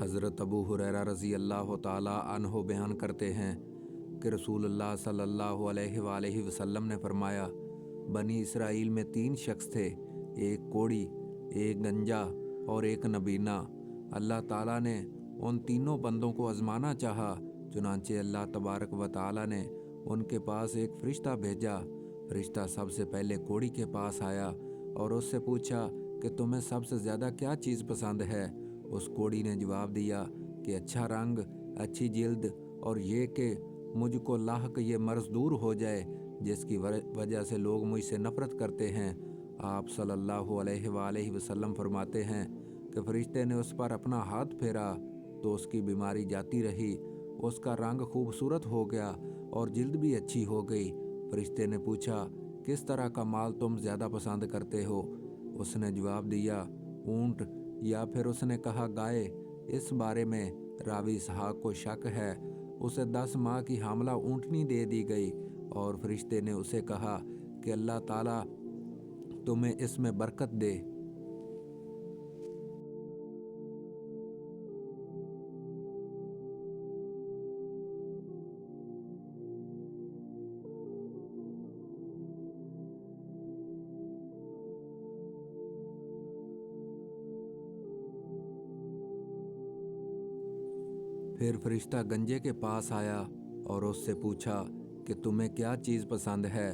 حضرت ابو ہریرہ رضی اللہ تعالی عنہ بیان کرتے ہیں کہ رسول اللہ صلی اللہ علیہ وآلہ وسلم نے فرمایا، بنی اسرائیل میں 3 شخص تھے، ایک کوڑی، ایک گنجا اور ایک نبینا۔ اللہ تعالیٰ نے ان تینوں بندوں کو آزمانا چاہا، چنانچہ اللہ تبارک و تعالیٰ نے ان کے پاس ایک فرشتہ بھیجا۔ فرشتہ سب سے پہلے کوڑی کے پاس آیا اور اس سے پوچھا کہ تمہیں سب سے زیادہ کیا چیز پسند ہے؟ اس کوڑی نے جواب دیا کہ اچھا رنگ، اچھی جلد، اور یہ کہ مجھ کو لاحق یہ مرض دور ہو جائے جس کی وجہ سے لوگ مجھ سے نفرت کرتے ہیں۔ آپ صلی اللہ علیہ وآلہ وسلم فرماتے ہیں کہ فرشتے نے اس پر اپنا ہاتھ پھیرا تو اس کی بیماری جاتی رہی، اس کا رنگ خوبصورت ہو گیا اور جلد بھی اچھی ہو گئی۔ فرشتے نے پوچھا، کس طرح کا مال تم زیادہ پسند کرتے ہو؟ اس نے جواب دیا، اونٹ، یا پھر اس نے کہا گائے۔ اس بارے میں راوی اسحاق کو شک ہے۔ اسے 10 ماہ کی حاملہ اونٹنی دے دی گئی اور فرشتے نے اسے کہا کہ اللہ تعالیٰ تمہیں اس میں برکت دے۔ پھر فرشتہ گنجے کے پاس آیا اور اس سے پوچھا کہ تمہیں کیا چیز پسند ہے؟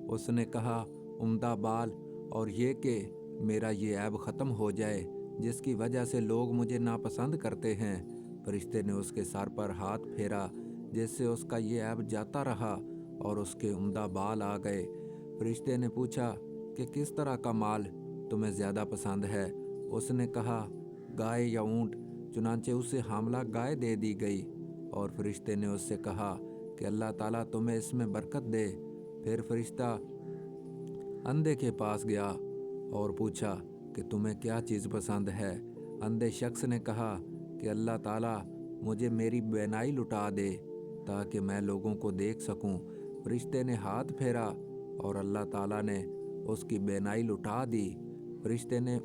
اس نے کہا، عمدہ بال، اور یہ کہ میرا یہ عیب ختم ہو جائے جس کی وجہ سے لوگ مجھے ناپسند کرتے ہیں۔ فرشتے نے اس کے سر پر ہاتھ پھیرا جس سے اس کا یہ عیب جاتا رہا اور اس کے عمدہ بال آ گئے۔ فرشتے نے پوچھا کہ کس طرح کا مال تمہیں زیادہ پسند ہے؟ اس نے کہا، گائے یا اونٹ۔ چنانچہ اسے حاملہ گائے دے دی گئی اور فرشتے نے اس سے کہا کہ اللہ تعالیٰ تمہیں اس میں برکت دے۔ پھر فرشتہ اندھے کے پاس گیا اور پوچھا کہ تمہیں کیا چیز پسند ہے؟ اندھے شخص نے کہا کہ اللہ تعالیٰ مجھے میری بینائی لٹا دے تاکہ میں لوگوں کو دیکھ سکوں۔ فرشتے نے ہاتھ پھیرا اور اللہ تعالیٰ نے اس کی بینائی لٹا دی۔ فرشتے نے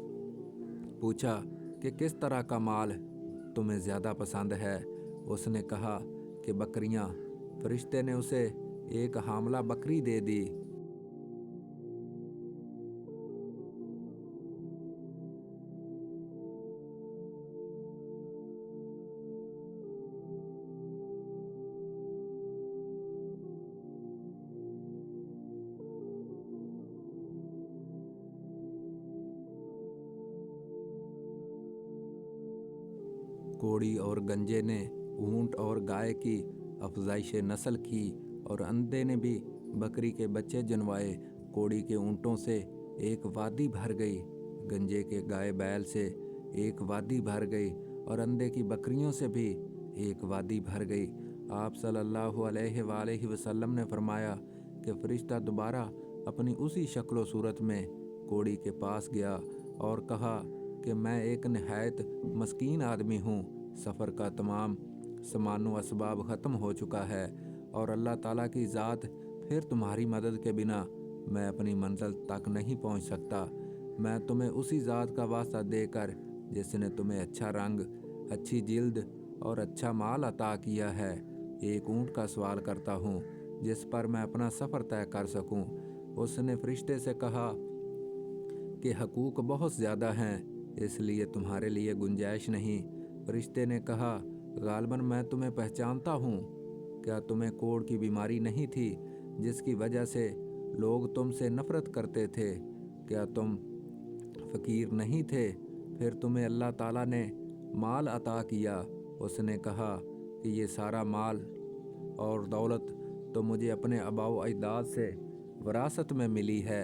پوچھا کہ کس طرح کا مال تمہیں زیادہ پسند ہے؟ اس نے کہا کہ بکریاں۔ فرشتے نے اسے ایک حاملہ بکری دے دی۔ کوڑی اور گنجے نے اونٹ اور گائے کی افزائش نسل کی اور اندھے نے بھی بکری کے بچے جنوائے۔ کوڑی کے اونٹوں سے ایک وادی بھر گئی، گنجے کے گائے بیل سے ایک وادی بھر گئی اور اندھے کی بکریوں سے بھی ایک وادی بھر گئی۔ آپ صلی اللہ علیہ وآلہ وسلم نے فرمایا کہ فرشتہ دوبارہ اپنی اسی شکل و صورت میں کوڑی کے پاس گیا اور کہا کہ میں ایک نہایت مسکین آدمی ہوں، سفر کا تمام سامان و اسباب ختم ہو چکا ہے اور اللہ تعالیٰ کی ذات پھر تمہاری مدد کے بنا میں اپنی منزل تک نہیں پہنچ سکتا۔ میں تمہیں اسی ذات کا واسطہ دے کر جس نے تمہیں اچھا رنگ، اچھی جلد اور اچھا مال عطا کیا ہے، ایک اونٹ کا سوال کرتا ہوں جس پر میں اپنا سفر طے کر سکوں۔ اس نے فرشتے سے کہا کہ حقوق بہت زیادہ ہیں، اس لیے تمہارے لیے گنجائش نہیں۔ فرشتے نے کہا، غالباً میں تمہیں پہچانتا ہوں۔ کیا تمہیں کوڑ کی بیماری نہیں تھی جس کی وجہ سے لوگ تم سے نفرت کرتے تھے؟ کیا تم فقیر نہیں تھے؟ پھر تمہیں اللہ تعالیٰ نے مال عطا کیا۔ اس نے کہا کہ یہ سارا مال اور دولت تو مجھے اپنے آباء و اجداد سے وراثت میں ملی ہے۔